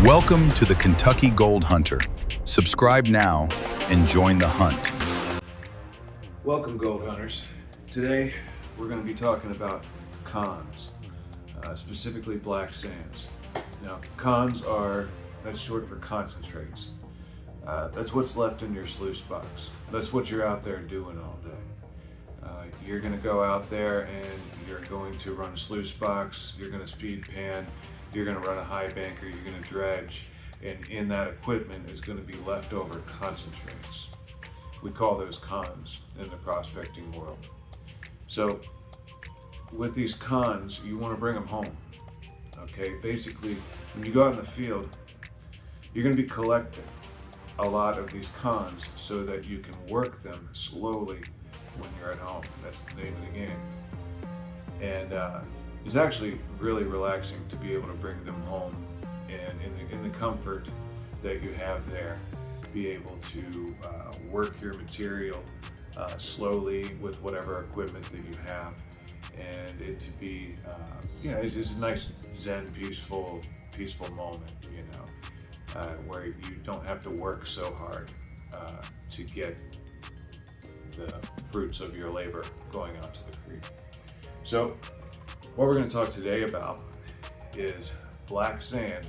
Welcome to the Kentucky Gold Hunter. Subscribe now and join the hunt. Welcome, gold hunters. Today we're going to be talking about cons, specifically black sands. Now, that's short for concentrates. That's what's left in your sluice box. That's what you're out there doing all day. You're going to go out there and you're going to run a sluice box, you're going to speed pan, you're going to run a high banker, you're going to dredge, and in that equipment is going to be leftover concentrates. We call those cons in the prospecting world. So with these cons, you want to bring them home. Okay, basically, when you go out in the field, you're going to be collecting a lot of these cons so that you can work them slowly when you're at home. That's the name of the game. And it's actually really relaxing to be able to bring them home and in the comfort that you have there, be able to work your material slowly with whatever equipment that you have, and it to be, it's just a nice zen, peaceful moment, where you don't have to work so hard to get the fruits of your labor going out to the creek. So what we're going to talk today about is black sand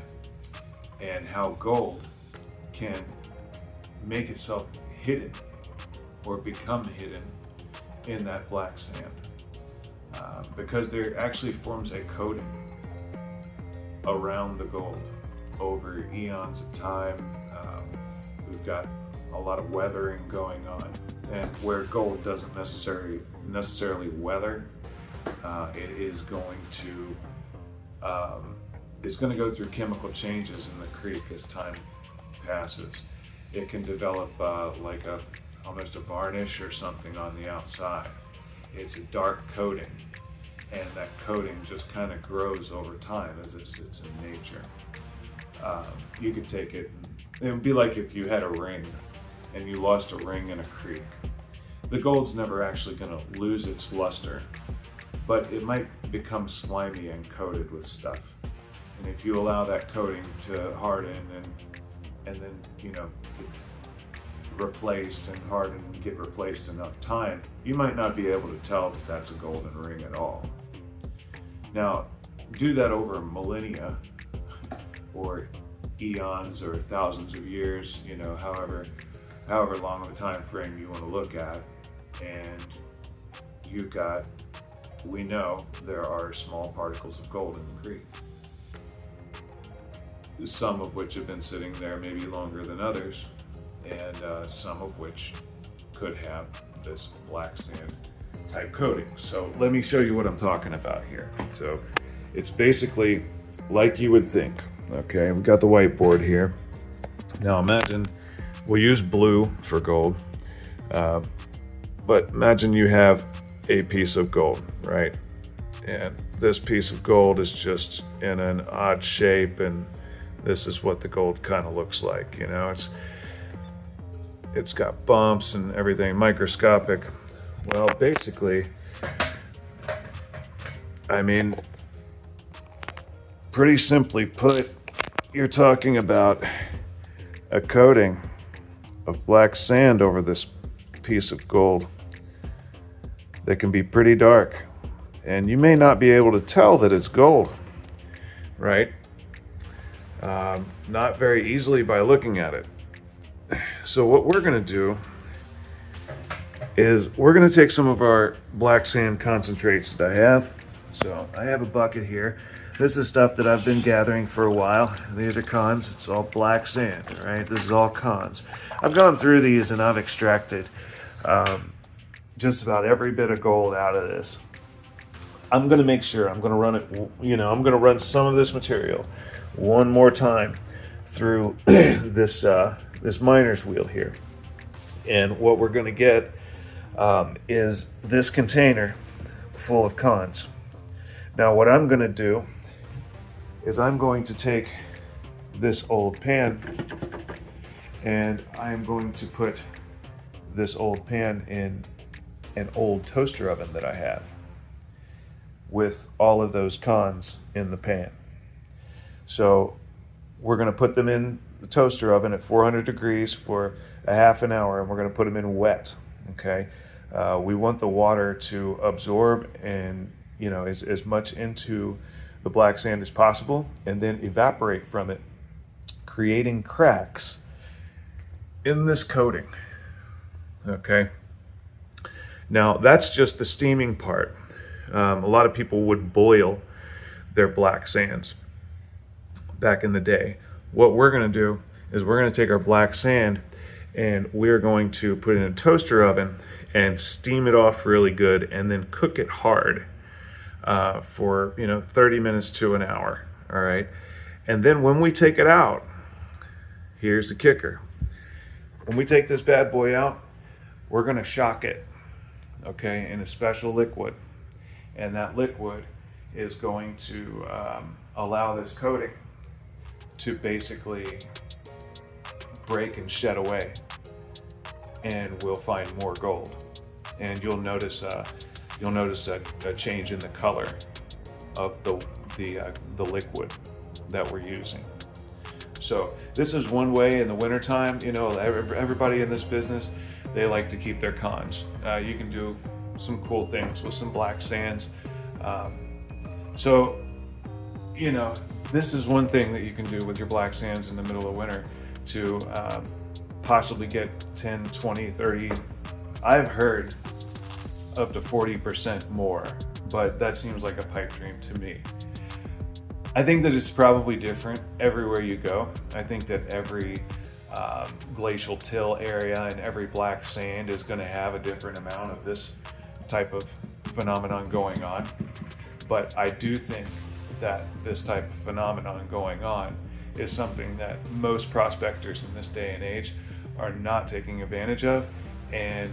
and how gold can make itself hidden or become hidden in that black sand, because there actually forms a coating around the gold over eons of time. We've got a lot of weathering going on, and where gold doesn't necessarily weather, it is going to go through chemical changes in the creek as time passes. It can develop almost a varnish or something on the outside. It's a dark coating, and that coating just kind of grows over time as it's in nature. You could take it, and it would be like if you had a ring and you lost a ring in a creek. The gold's never actually going to lose its luster, but it might become slimy and coated with stuff. And if you allow that coating to harden and then get replaced and harden and get replaced enough time, you might not be able to tell that that's a golden ring at all. Now, do that over millennia or eons or thousands of years, however long of a time frame you want to look at, and we know there are small particles of gold in the creek, some of which have been sitting there maybe longer than others, and some of which could have this black sand type coating. So let me show you what I'm talking about here. So it's basically like you would think. Okay, we've got the whiteboard here. Now imagine, we'll use blue for gold, but imagine you have a piece of gold, right? And this piece of gold is just in an odd shape, and this is what the gold kind of looks like. It's got bumps and everything, microscopic. Well, basically, pretty simply put, you're talking about a coating of black sand over this piece of gold that can be pretty dark, and you may not be able to tell that it's gold, right? Not very easily by looking at it. So what we're going to do is we're going to take some of our black sand concentrates that I have. So I have a bucket here. This is stuff that I've been gathering for a while. These are cons. It's all black sand, right? This is all cons. I've gone through these and I've extracted just about every bit of gold out of this. I'm going to make sure I'm going to run it, I'm going to run some of this material one more time through this miner's wheel here. And what we're going to get is this container full of cons. Now what I'm going to do is I'm going to take this old pan, and I'm going to put this old pan in an old toaster oven that I have with all of those cons in the pan. So we're going to put them in the toaster oven at 400 degrees for a half an hour, and we're going to put them in wet. Okay, we want the water to absorb and as much into the black sand as possible, and then evaporate from it, creating cracks in this coating. Okay, now that's just the steaming part. A lot of people would boil their black sands back in the day. What we're going to do is we're going to take our black sand and we're going to put it in a toaster oven and steam it off really good, and then cook it hard for 30 minutes to an hour. All right, and then when we take it out, here's the kicker. When we take this bad boy out, we're going to shock it, okay, in a special liquid, and that liquid is going to allow this coating to basically break and shed away, and we'll find more gold. And you'll notice a change in the color of the liquid that we're using. So this is one way in the wintertime. Everybody in this business, they like to keep their cons. You can do some cool things with some black sands. So this is one thing that you can do with your black sands in the middle of winter to possibly get 10, 20, 30, I've heard up to 40% more, but that seems like a pipe dream to me. I think that it's probably different everywhere you go. I think that every glacial till area and every black sand is going to have a different amount of this type of phenomenon going on. But I do think that this type of phenomenon going on is something that most prospectors in this day and age are not taking advantage of, and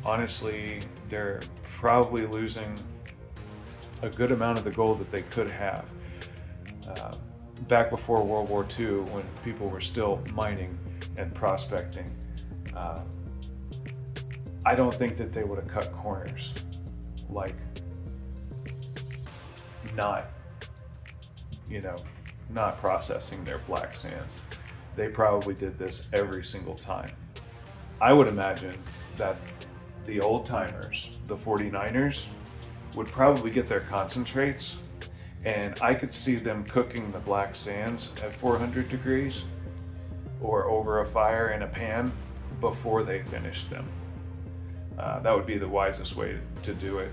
honestly, they're probably losing a good amount of the gold that they could have. Back before World War II, when people were still mining and prospecting, I don't think that they would have cut corners like not processing their black sands. They probably did this every single time. I would imagine that the old timers, the 49ers, would probably get their concentrates, and I could see them cooking the black sands at 400 degrees or over a fire in a pan before they finished them. That would be the wisest way to do it.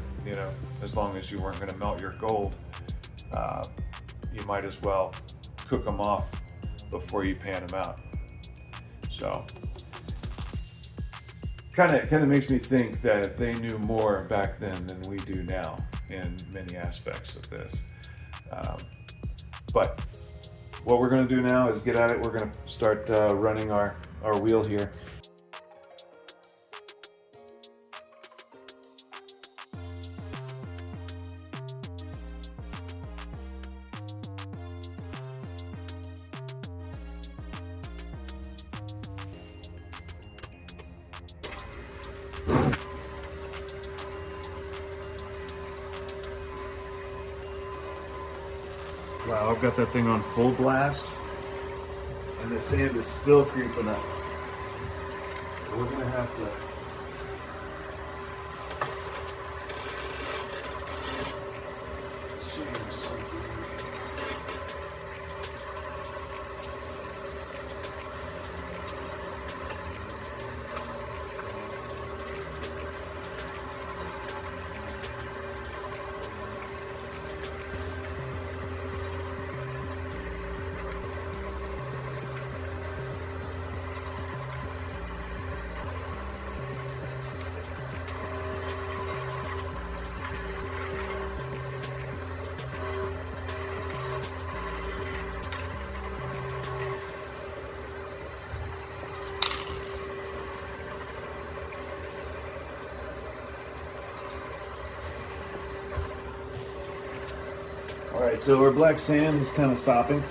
As long as you weren't going to melt your gold, you might as well cook them off before you pan them out. So kind of makes me think that they knew more back then than we do now in many aspects of this. But what we're going to do now is get at it. We're going to start running our wheel here. Wow, I've got that thing on full blast, and the sand is still creeping up. We're going to have to change something. Alright, so our black sand is kind of stopping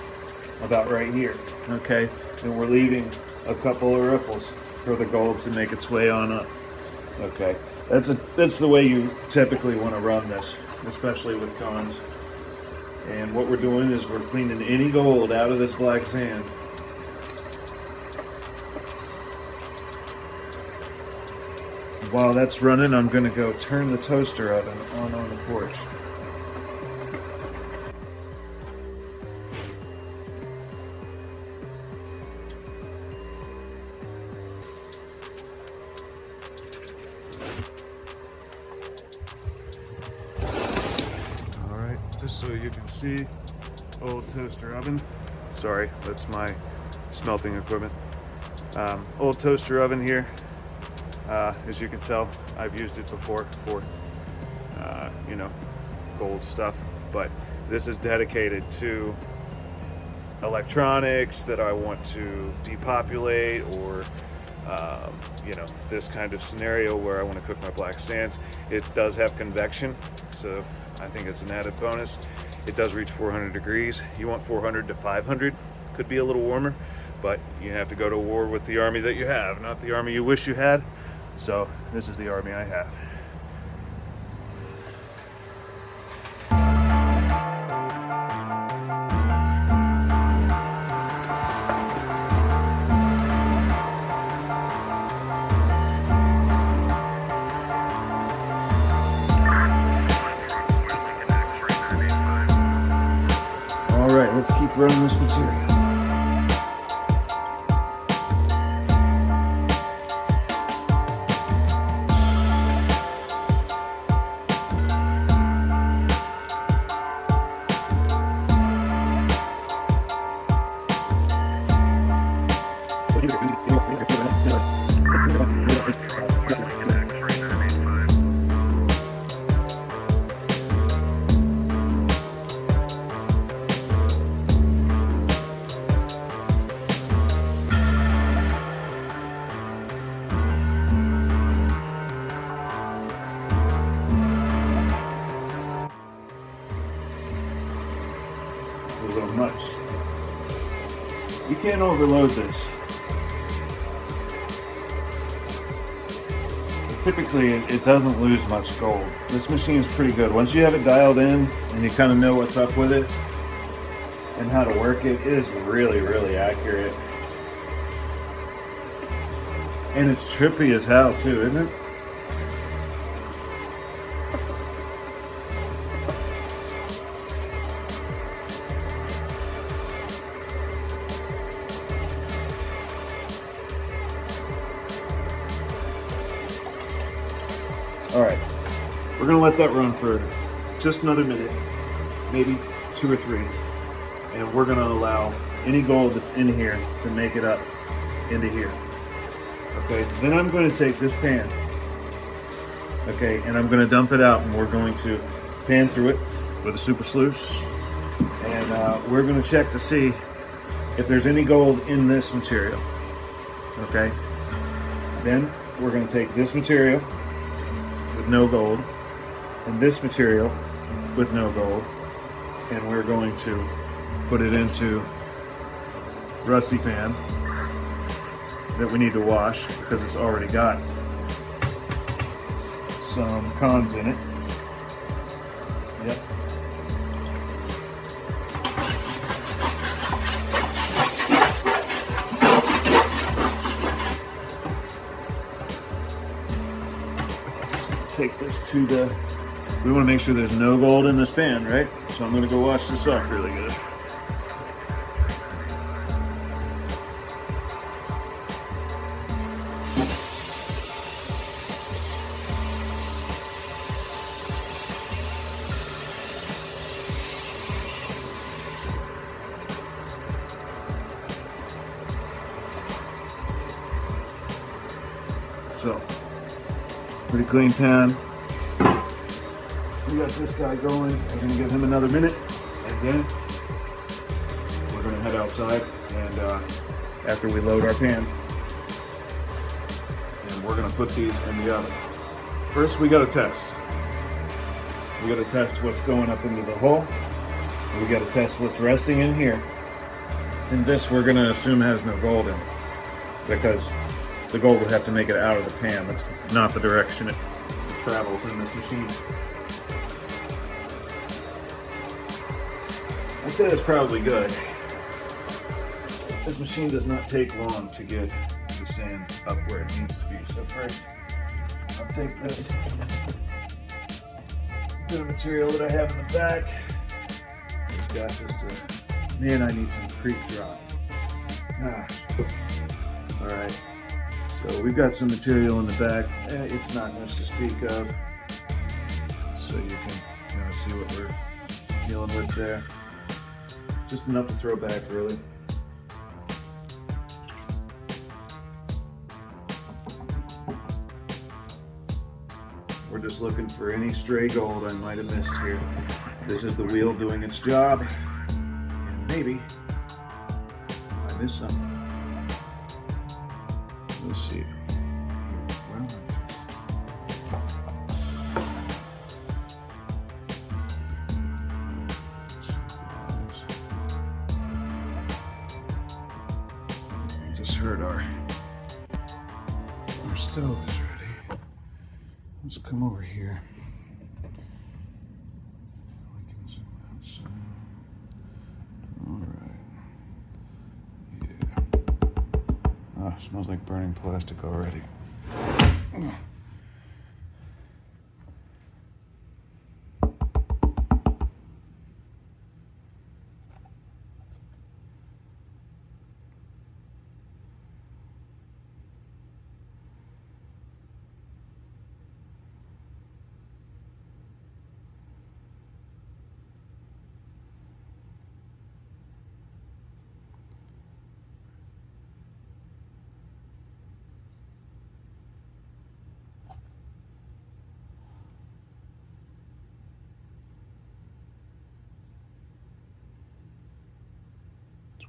about right here, okay? And we're leaving a couple of ripples for the gold to make its way on up, okay? That's the way you typically want to run this, especially with cones. And what we're doing is we're cleaning any gold out of this black sand. While that's running, I'm going to go turn the toaster oven on the porch. Alright, just so you can see, old toaster oven. Sorry, that's my smelting equipment. Old toaster oven here. As you can tell, I've used it before for, gold stuff, but this is dedicated to electronics that I want to depopulate, or, this kind of scenario where I want to cook my black sands. It does have convection, so I think it's an added bonus. It does reach 400 degrees. You want 400 to 500, could be a little warmer, but you have to go to war with the army that you have, not the army you wish you had. So this is the army I have. All right, let's keep running this material. A little much. You can't overload this. Typically, it doesn't lose much gold. This machine's pretty good. Once you have it dialed in and you kind of know what's up with it and how to work it, it is really, really accurate. And it's trippy as hell too, isn't it? All right, we're gonna let that run for just another minute, maybe 2 or 3, and we're gonna allow any gold that's in here to make it up into here. Okay, then I'm going to take this pan, okay, and I'm going to dump it out, and we're going to pan through it with a super sluice, and we're going to check to see if there's any gold in this material. Okay, then we're going to take this material with no gold and this material with no gold, and we're going to put it into rusty pan that we need to wash because it's already got some cons in it. Yep. Take this to the, we want to make sure there's no gold in this pan, right? So I'm going to go wash this off really good. So, pretty clean pan. We got this guy going. We're gonna give him another minute, and then we're gonna head outside and after we load our pan, and we're gonna put these in the oven. First, we gotta test. We gotta test what's going up into the hole. We gotta test what's resting in here. And this we're gonna assume has no gold in it, because the gold would have to make it out of the pan. That's not the direction it travels in this machine. I said it's probably good. This machine does not take long to get the sand up where it needs to be. So first, I'll take this bit of material that I have in the back. It's got just a, man, I need some creek dry. All right, so we've got some material in the back. It's not much to speak of, so you can see what we're dealing with there. Just enough to throw back, really. We're just looking for any stray gold I might have missed here. This is the wheel doing its job, and maybe I missed something. Let's see. We just heard our stove is ready. Let's come over here. We can zoom outside. All right. Yeah. Ah, smells like burning plastic already.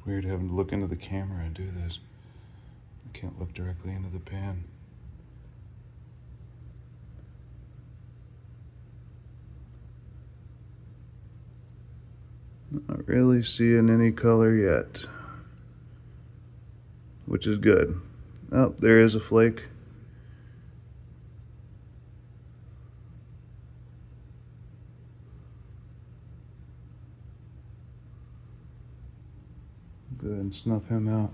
Weird having to look into the camera and do this. I can't look directly into the pan. Not really seeing any color yet, which is good. Oh, there is a flake. Go ahead and snuff him out.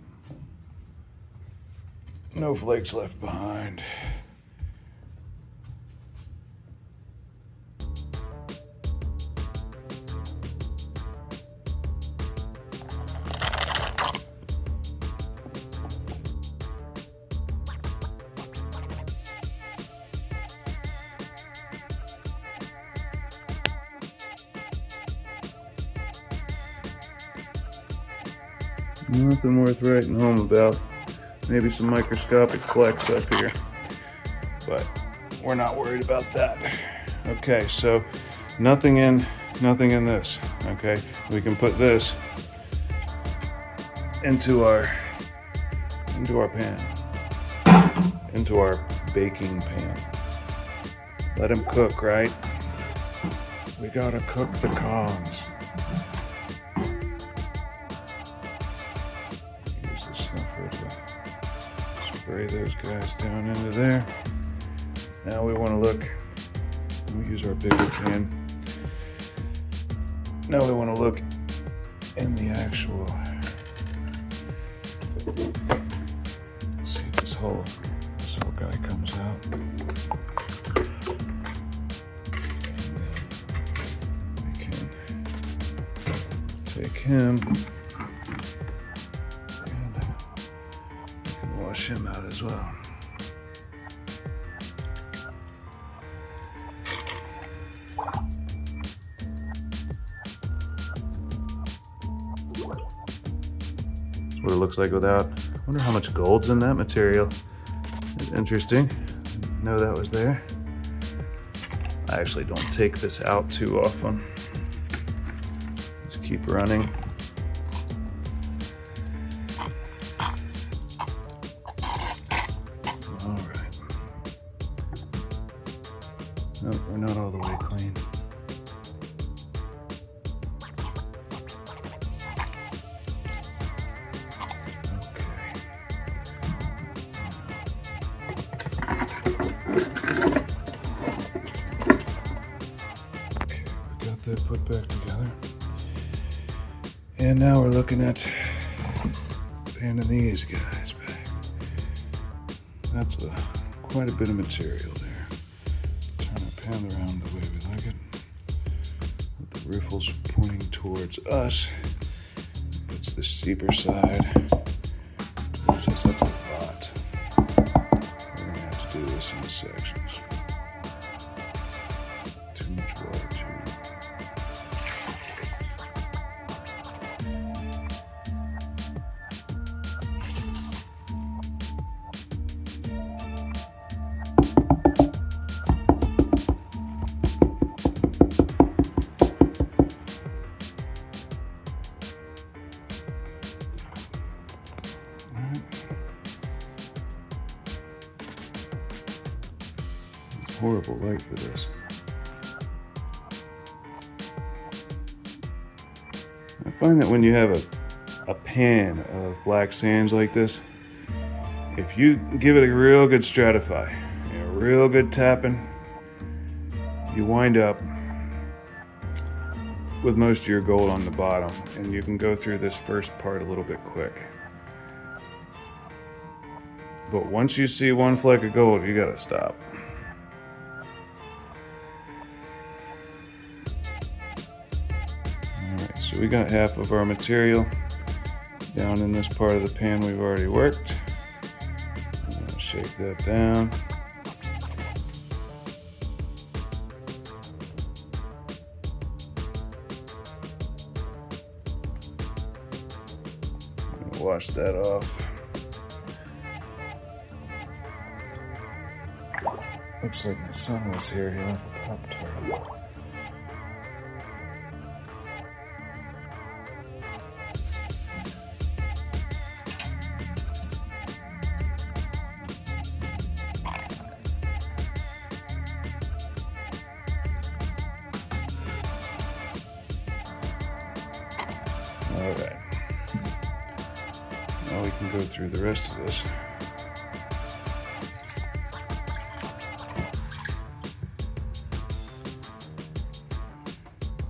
No flakes left behind. Nothing worth writing home about. Maybe some microscopic flecks up here, but we're not worried about that. Okay, so nothing in this. Okay, we can put this into our pan, into our baking pan. Let them cook, right? We gotta cook the cons. Spray those guys down into there. Now we want to look, we use our bigger pan. Now we want to look in the actual, see if this whole guy comes out. And then we can take him. Wash him out as well. That's what it looks like without. I wonder how much gold's in that material. It's interesting. Didn't know that was there. I actually don't take this out too often. Just keep running. Nope, we're not all the way clean. Okay, we got that put back together. And now we're looking at panning these guys back. That's quite a bit of material there. Trying to pan around the way we like it. With the riffles pointing towards us. It's the steeper side towards us. That's a lot. We're gonna have to do this in sections. Too much water too. Horrible light for this. I find that when you have a pan of black sands like this, if you give it a real good stratify, a real good tapping, you wind up with most of your gold on the bottom, and you can go through this first part a little bit quick. But once you see one fleck of gold, you gotta stop. So we got half of our material down in this part of the pan we've already worked. I'm gonna shake that down. I'm gonna wash that off. Looks like my son was here. He left a Pop-Tart. Alright, now we can go through the rest of this.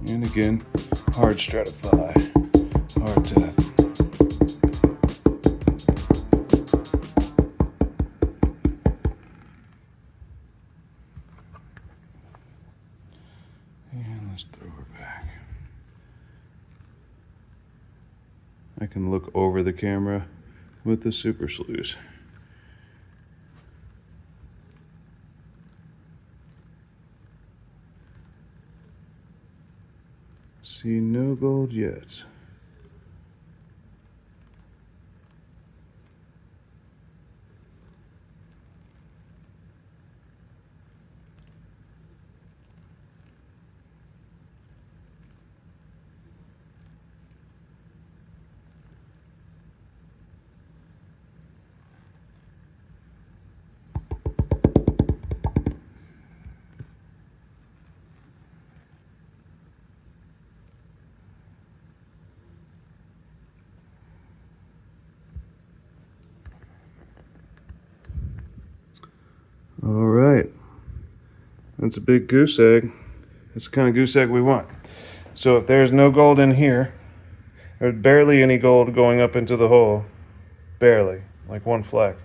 And again, hard stratify, hard tap. And let's throw her back. I can look over the camera with the super sluice. See no gold yet. All right, that's a big goose egg. That's the kind of goose egg we want. So if there's no gold in here, there's barely any gold going up into the hole, barely, like one fleck,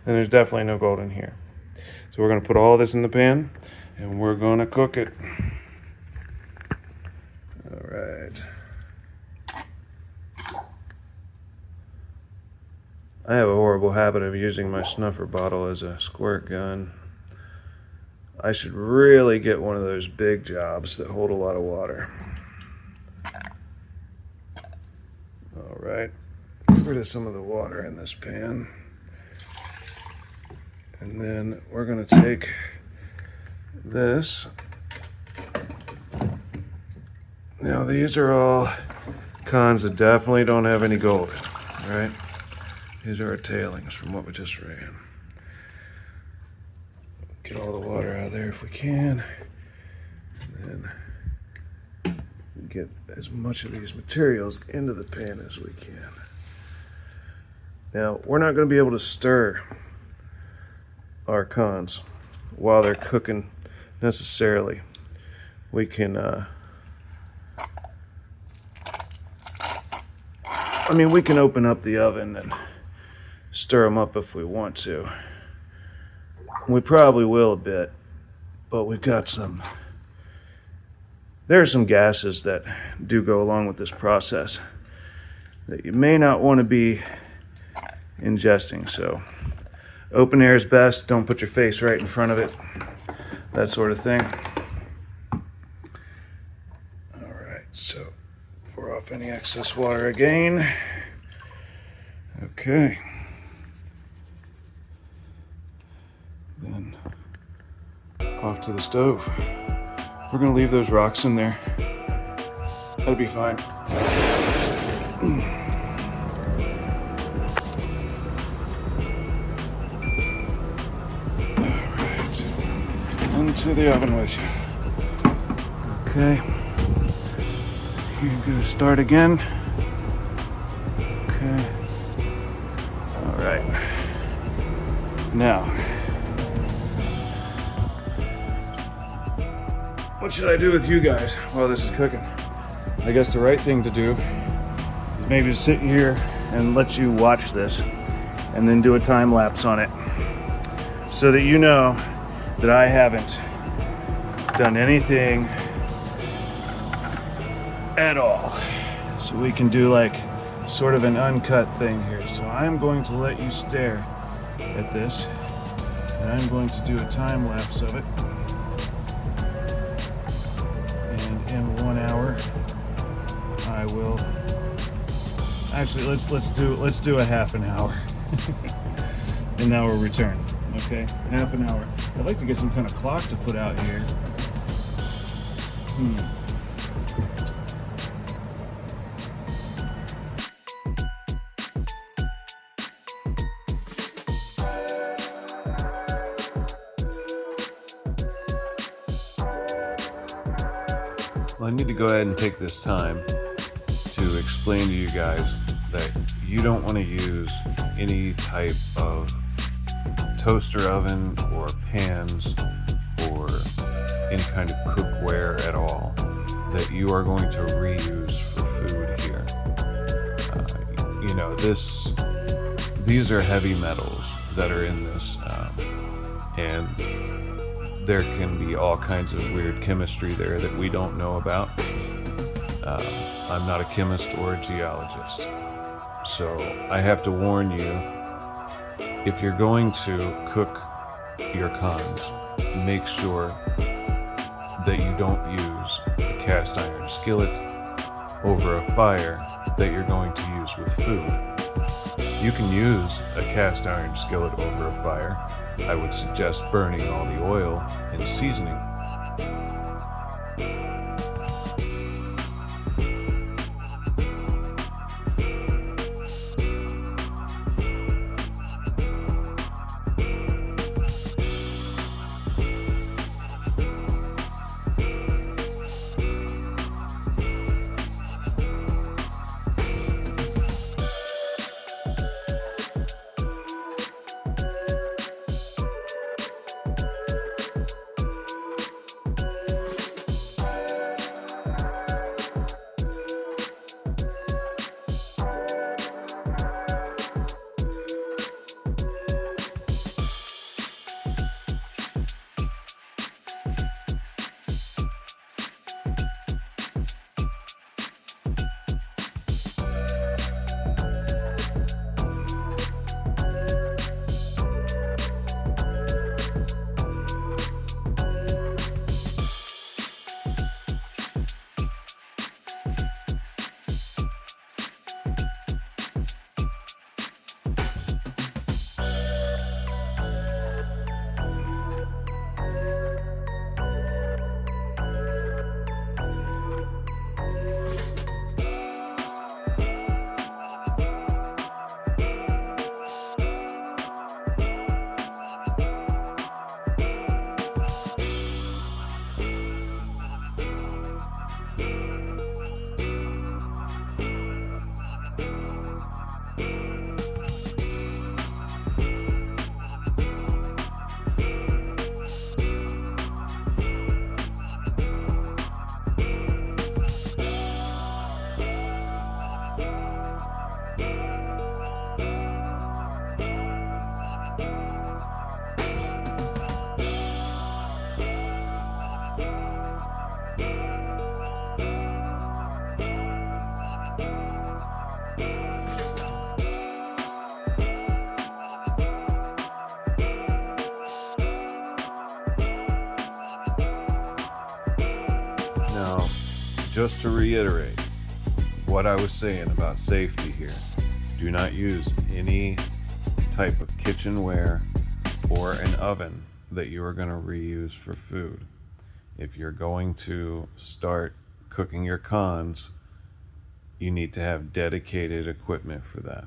then there's definitely no gold in here. So we're gonna put all this in the pan and we're gonna cook it. All right. I have a horrible habit of using my snuffer bottle as a squirt gun. I should really get one of those big jobs that hold a lot of water. All right, get rid of some of the water in this pan. And then we're gonna take this. Now these are all cons that definitely don't have any gold, all right? These are our tailings from what we just ran. Get all the water out of there if we can. And then get as much of these materials into the pan as we can. Now, we're not going to be able to stir our cons while they're cooking necessarily. We can I mean, we can open up the oven and stir them up if we want to. We probably will a bit, but we've got some. There are some gases that do go along with this process that you may not want to be ingesting. So open air is best. Don't put your face right in front of it. That sort of thing. All right, so pour off any excess water again. Okay. Then off to the stove. We're gonna leave those rocks in there. That'll be fine. Alright. Into the oven with you. Okay. You're gonna start again. Okay. Alright. Now, what should I do with you guys while this is cooking? I guess the right thing to do is maybe just sit here and let you watch this and then do a time lapse on it so that you know that I haven't done anything at all. So we can do like sort of an uncut thing here. So I'm going to let you stare at this and I'm going to do a time lapse of it. In 1 hour, I will. Actually, let's do a half an hour, and now we'll return. Okay, half an hour. I'd like to get some kind of clock to put out here. Well, I need to go ahead and take this time to explain to you guys that you don't want to use any type of toaster oven or pans or any kind of cookware at all that you are going to reuse for food here. You know, these are heavy metals that are in this, and there can be all kinds of weird chemistry there that we don't know about. I'm not a chemist or a geologist, so I have to warn you, if you're going to cook your cons, make sure that you don't use a cast iron skillet over a fire that you're going to use with food. You can use a cast iron skillet over a fire. I would suggest burning all the oil and seasoning. Now, just to reiterate what I was saying about safety here, do not use any type of kitchenware or an oven that you are going to reuse for food. If you're going to start cooking your cons, you need to have dedicated equipment for that.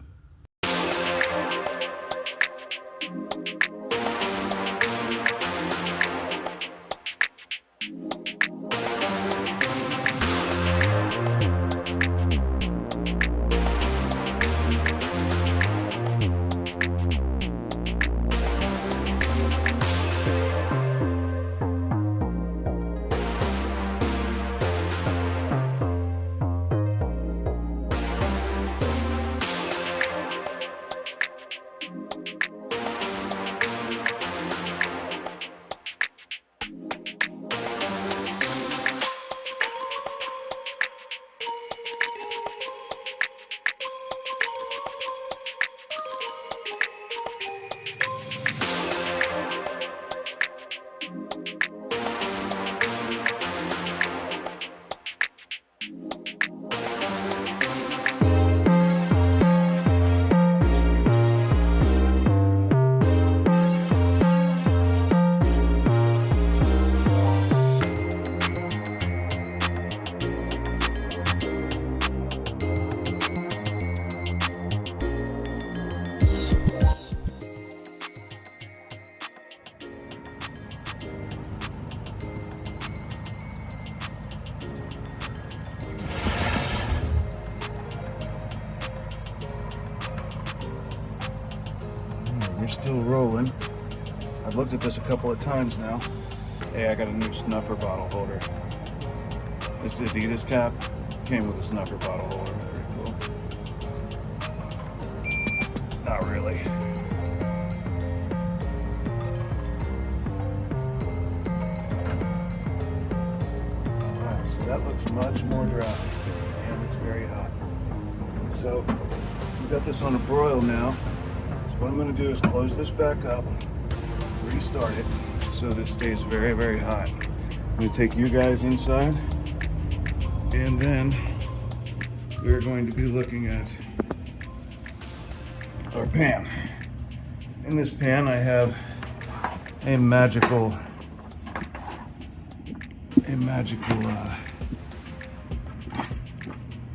You're still rolling. I've looked at this a couple of times now. Hey, I got a new snuffer bottle holder. This Adidas cap came with a snuffer bottle holder. Pretty cool. Not really. Alright, so that looks much more dry. And it's very hot. So, we've got this on a broil now. What I'm going to do is close this back up, restart it, so that it stays very, very hot. I'm going to take you guys inside, and then we're going to be looking at our pan. In this pan, I have a magical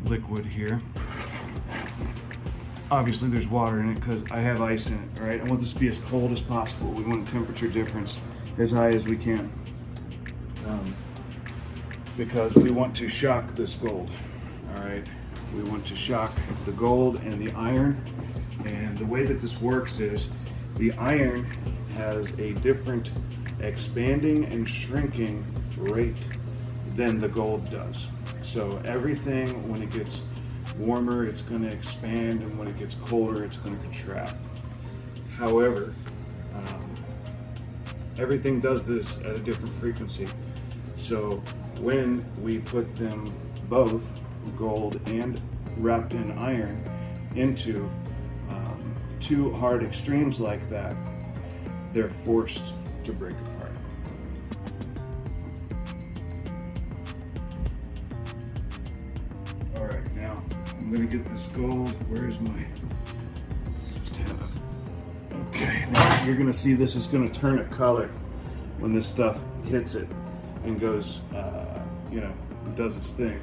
liquid here. Obviously there's water in it because I have ice in it, all right? I want this to be as cold as possible. We want a temperature difference as high as we can. Because we want to shock this gold, all right? We want to shock the gold and the iron. And the way that this works is the iron has a different expanding and shrinking rate than the gold does. So everything, when it gets warmer, it's going to expand, and when it gets colder, it's going to contract. However, everything does this at a different frequency. So when we put them both, gold and wrapped in iron, into two hard extremes like that, they're forced to break apart. All right, now I'm gonna get this gold. Where's my, just have it. Okay, now you're gonna see this is gonna turn a color when this stuff hits it and goes, does its thing.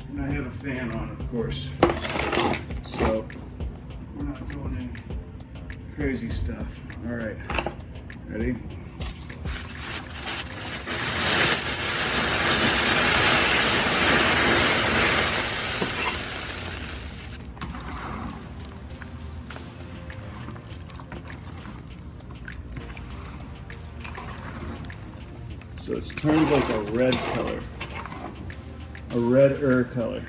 And I have a fan on, of course, so we're not doing any crazy stuff. All right, ready? So it's turned like a red color. A redder color.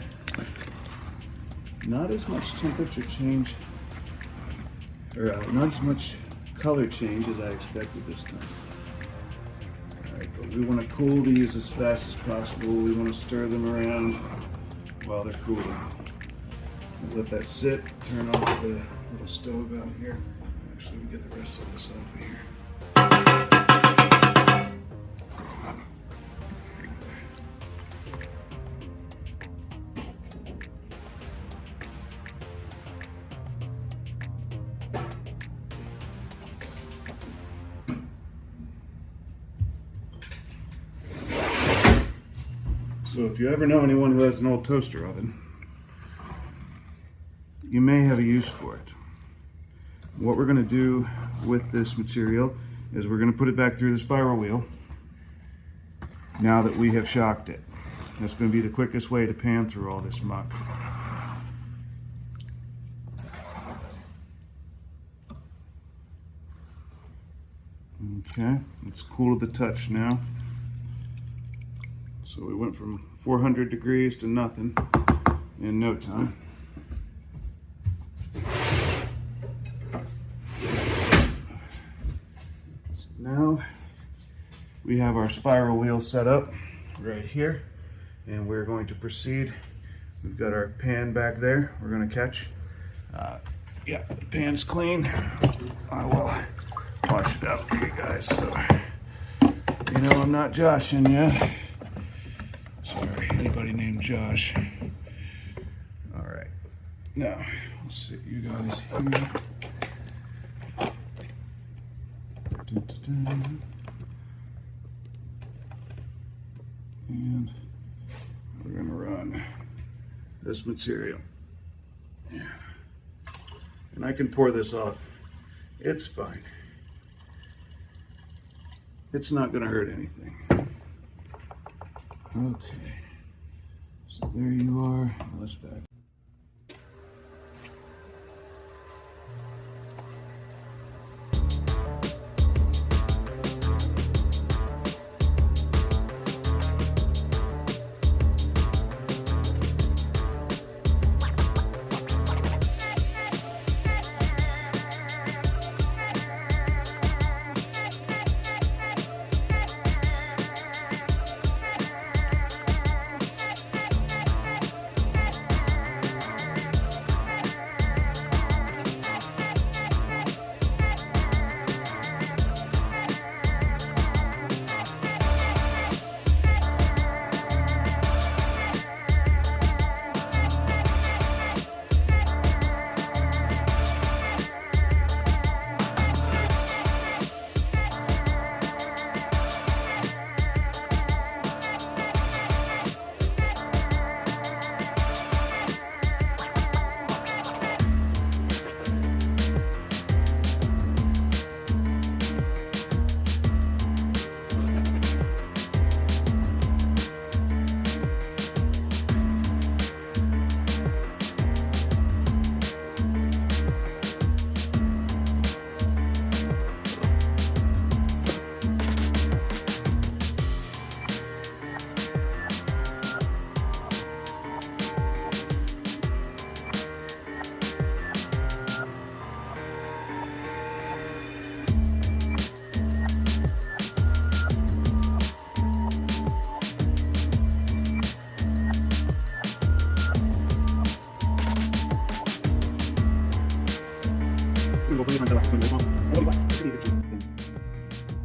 Not as much temperature change, or not as much color change as I expected this time. Alright, but we want to cool these as fast as possible. We want to stir them around while they're cooling. We'll let that sit, turn off the little stove out here. Actually, we get the rest of this off of here. So if you ever know anyone who has an old toaster oven, you may have a use for it. What we're going to do with this material is we're going to put it back through the spiral wheel now that we have shocked it. That's going to be the quickest way to pan through all this muck. Okay, it's cool to the touch now. So we went from 400 degrees to nothing in no time. So now we have our spiral wheel set up right here, and we're going to proceed. We've got our pan back there. We're going to catch. Yeah, the pan's clean. I will wash it out for you guys. So you know I'm not joshing yet. Sorry, anybody named Josh. All right, now I'll sit you guys here. And we're gonna run this material. And I can pour this off. It's fine. It's not gonna hurt anything. Okay, so there you are. Let's back.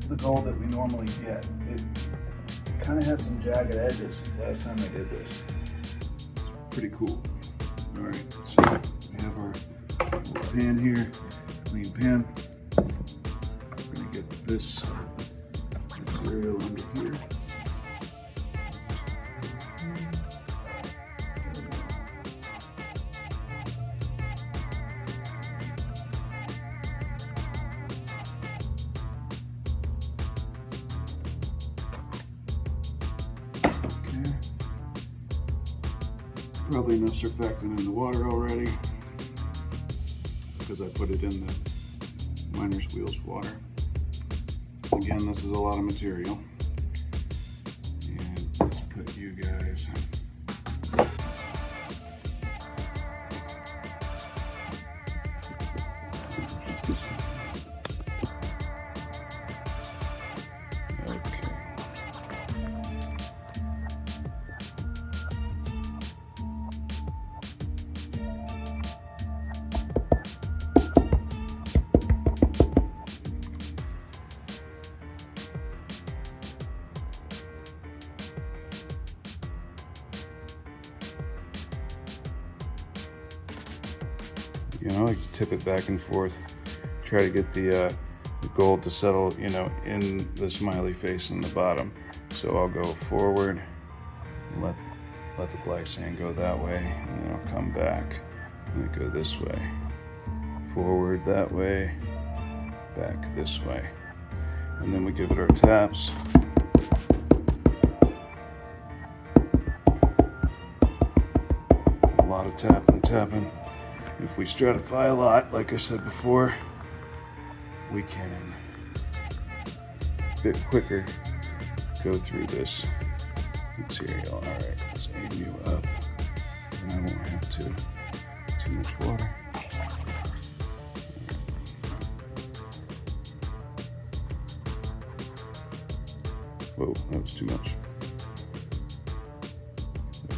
The gold that we normally get, it kind of has some jagged edges. Last time I did this, it's pretty cool. All right, so we have our pan here, clean pan. We're gonna get this material under here. Probably enough surfactant in the water already because I put it in the miner's wheels water. Again, this is a lot of material. put you guys. Okay. You know, I like to tip it back and forth, try to get the gold to settle, you know, in the smiley face in the bottom. So I'll go forward, let the black sand go that way, and then I'll come back and go this way. Forward that way, back this way. And then we give it our taps. A lot of tapping. If we stratify a lot, like I said before, we can a bit quicker go through this material. All right, let's aim you up, and I won't have too much water. Whoa, that was too much.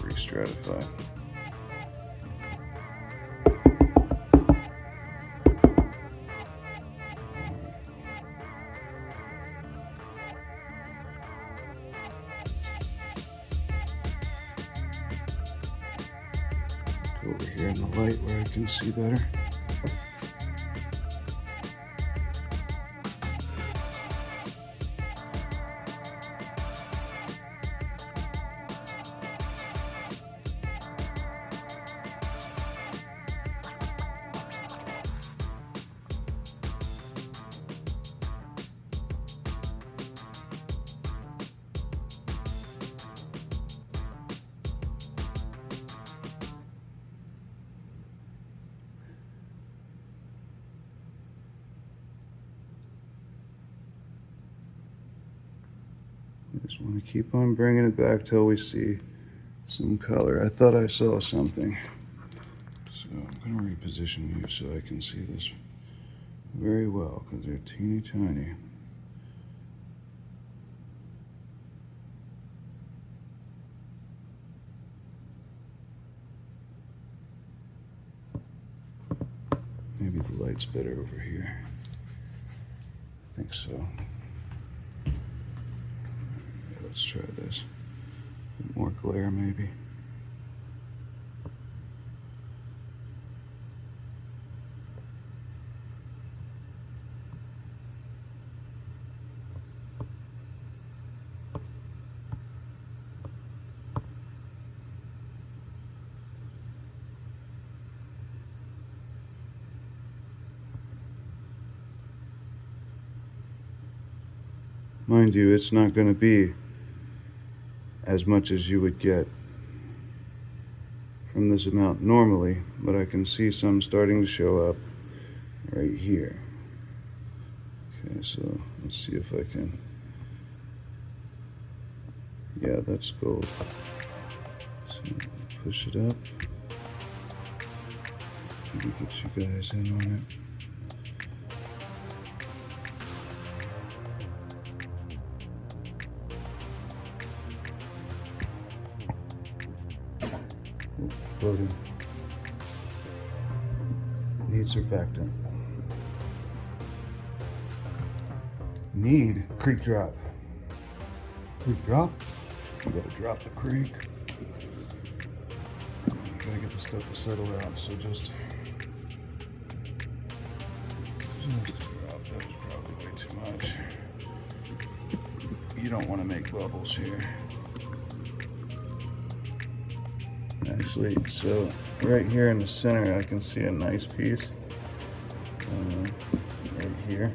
Re-stratify. Over here in the light where I can see better. I just want to keep on bringing it back till we see some color. I thought I saw something. So I'm going to reposition you so I can see this very well because they're teeny tiny. Maybe the light's better over here. I think so. Let's try this. More glare, maybe. Mind you, it's not going to be as much as you would get from this amount normally, but I can see some starting to show up right here. Okay, so let's see if I can. Yeah, that's gold. So push it up. Maybe get you guys in on it. Loading. Need surfactant. Need creek drop. Creek drop? You gotta drop the creek. You gotta get the stuff to settle out, so just drop. That was probably way too much. You don't want to make bubbles here. Actually, so right here in the center I can see a nice piece right here.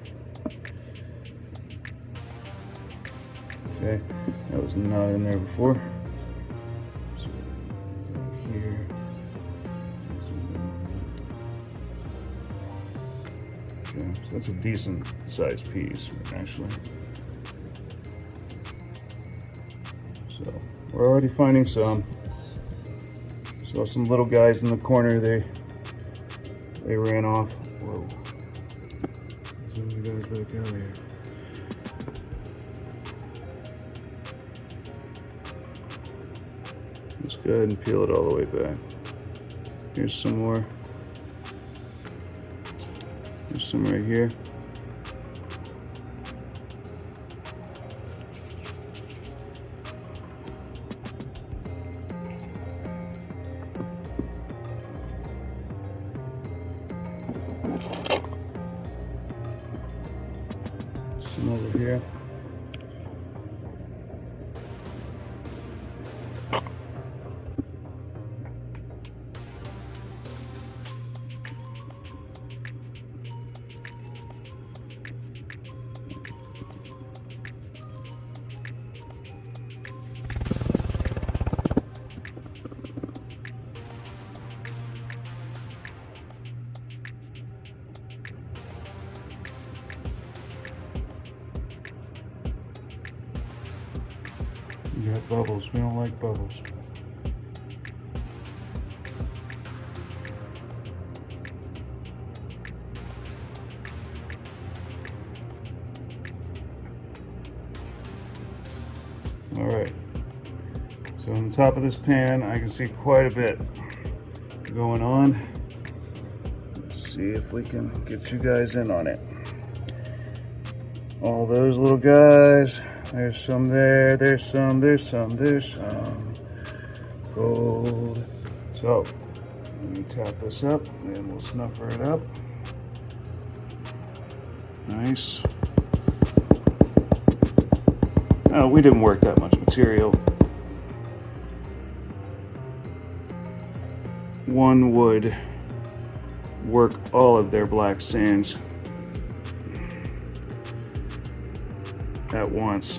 Okay, that was not in there before. So here. Okay, so that's a decent sized piece actually. So We're already finding some. Saw some little guys in the corner. They ran off. Whoa. Zoom you guys back out here. Let's go ahead and peel it all the way back. Here's some more. There's some right here. Some over here. You got bubbles. We don't like bubbles. All right. So on the top of this pan, I can see quite a bit going on. Let's see if we can get you guys in on it. All those little guys. There's some there, there's some gold. So, let me tap this up and we'll snuffer it up. Nice. Oh, we didn't work that much material. One would work all of their black sands at once.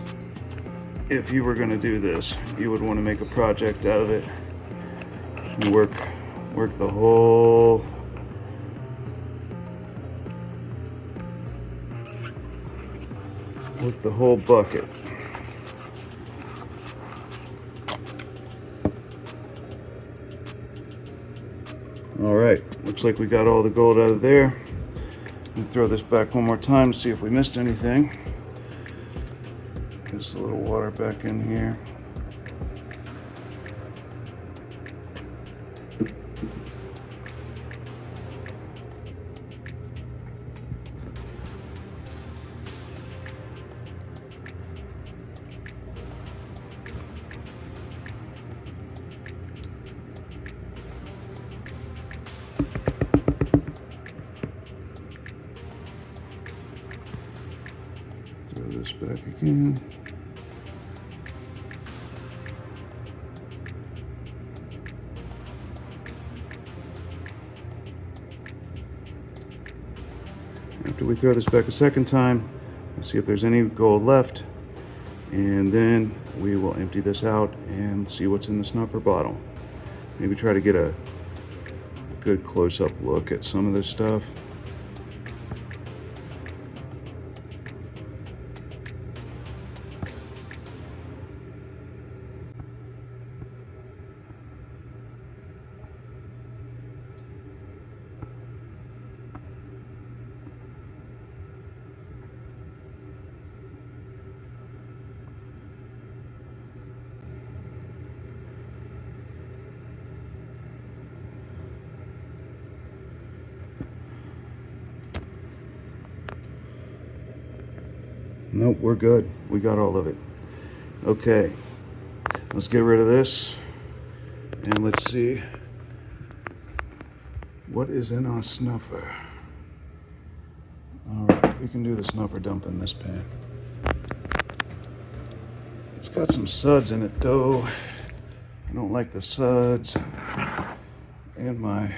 If you were going to do this, you would want to make a project out of it and work the whole bucket. All right, looks like we got all the gold out of there. Let me throw this back one more time, see if we missed anything. Just a little water back in here. Throw this back again. After we throw this back a second time, let's see if there's any gold left, and then we will empty this out and see what's in the snuffer bottle. Maybe try to get a good close-up look at some of this stuff. Nope, we're good. We got all of it. Okay, let's get rid of this and let's see what is in our snuffer. All right, we can do the snuffer dump in this pan. It's got some suds in it though. I don't like the suds in my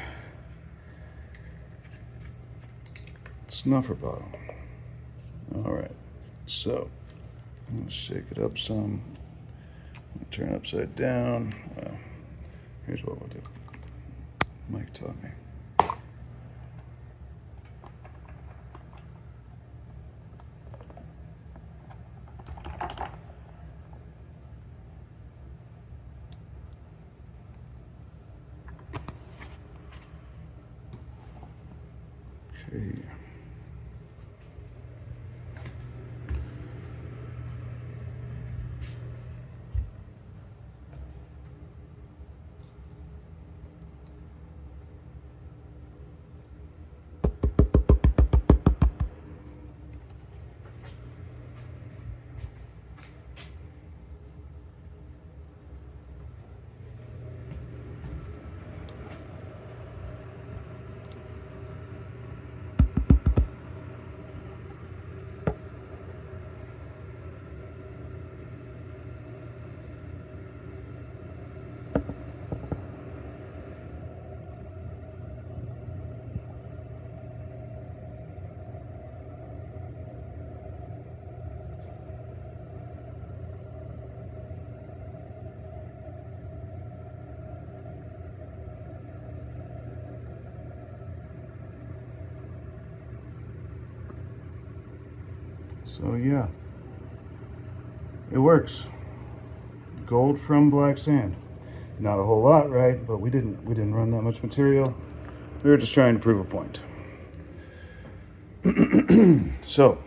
snuffer bottle. All right. So, I'm going to shake it up some. I'm going to turn it upside down. Well, here's what we'll do. Mike taught me. Okay. So yeah, it works. Gold from black sand. Not a whole lot, right? But we didn't run that much material. We were just trying to prove a point. So,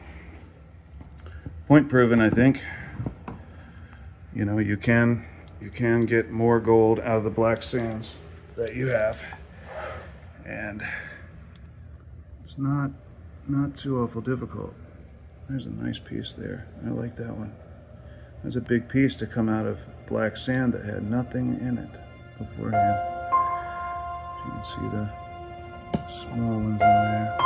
point proven, I think. You know, you can get more gold out of the black sands that you have, and it's not too awful difficult. There's a nice piece there. I like that one. There's a big piece to come out of black sand that had nothing in it beforehand. So you can see the small ones in there.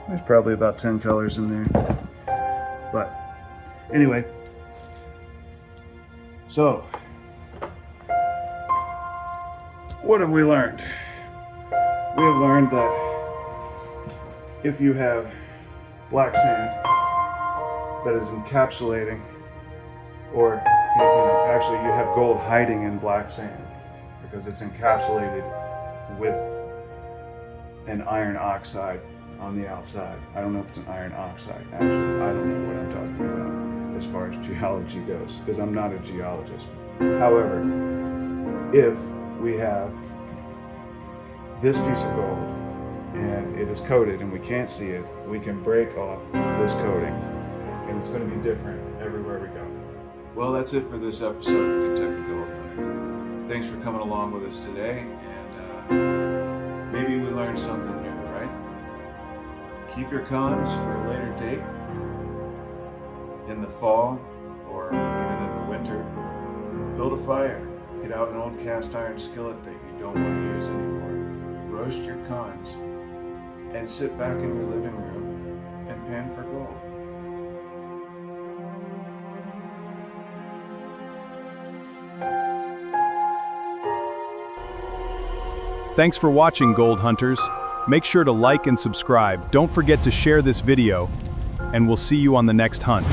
There's probably about 10 colors in there. But anyway, so what have we learned? We have learned that if you have black sand that is encapsulating, or actually you have gold hiding in black sand because it's encapsulated with an iron oxide on the outside. I don't know if it's an iron oxide. Actually, I don't know what I'm talking about as far as geology goes, because I'm not a geologist. However, if we have this piece of gold and it is coated and we can't see it, we can break off this coating, and it's going to be different everywhere we go. Well, that's it for this episode of Kentucky Gold Hunter. Thanks for coming along with us today, and maybe we learned something new, right? Keep your cons for a later date, in the fall or even in the winter. Build a fire. Get out an old cast iron skillet that you don't want to use anymore. Roast your cons and sit back in your living room and pan for gold. Thanks for watching, Gold Hunters. Make sure to like and subscribe. Don't forget to share this video, and we'll see you on the next hunt.